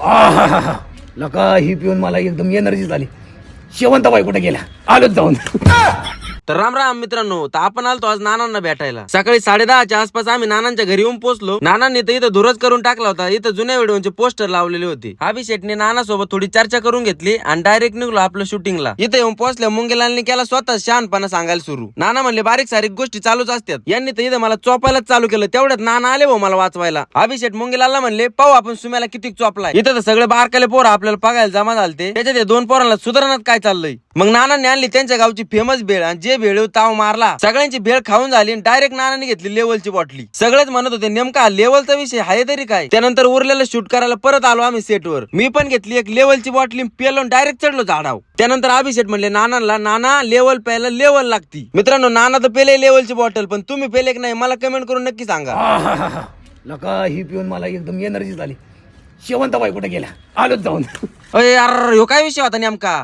आहाहाहा. लका ही पिऊन मला एकदम एनर्जी झाली. शेवंताबाई कुठे गेल्या? आलोच जाऊन. तर राम राम मित्रांनो, तर आपण आलतो आज नानांना भेटायला. सकाळी 10:30च्या आसपास आम्ही नानांच्या घरी येऊन पोहोचलो. नानांनी तर इथं धुरच करून टाकला होता. इथं जुन्या व्हिडिओचे पोस्टर लावलेले होते. अभिषेकने नानासोबत थोडी चर्चा करून घेतली आणि डायरेक्ट निघलो आपलं शूटिंगला. इथं येऊन पोहोचल्या मुंगेलालने केला स्वतः शहाणपणा सांगायला सुरू. नाना म्हणले बारीक सारीक गोष्टी चालूच असतात. यांनी तर इथं मला चोपायलाच चालू केलं. तेवढ्यात नाना आले भाऊ मला वाचवायला. अभिषेक मुंगेलालला म्हणले पाहू आपण सुम्याला किती चोपलाय. इथं तर सगळे बारकाले पोरं आपल्याला बघायला जमा झालते. त्याच्यात या 2 पोरांना सुधारणात काय चाललंय. मग नानांनी आणली त्यांच्या गावची फेमस भेळ आणि जे भेळ ताव मारला. सगळ्यांची भेळ खाऊन झाली. डायरेक्ट नानांनी घेतली लेवलची बॉटली. सगळेच म्हणत होते नेमका लेवलचा विषय आहे तरी काय. त्यानंतर उरलेलं शूट करायला परत आलो आम्ही सेटवर. मी पण घेतली एक लेवलची बॉटली, पेलो डायरेक्ट चढलो झाडाव. त्यानंतर अभिषेक म्हणले नानांना, नाना लेवल प्यायला लेवल लागती. मित्रांनो, नाना तर पेले लेवलची बॉटल, पण तुम्ही पेले की नाही मला कमेंट करून नक्की सांगा. आहाहाहा. लका ही पिऊन मला एकदम एनर्जी झाली. शेवंताबाई कुठे गेल्या? आलोच जाऊन. अरे यार, ह्यो काय विषय होता नेमका?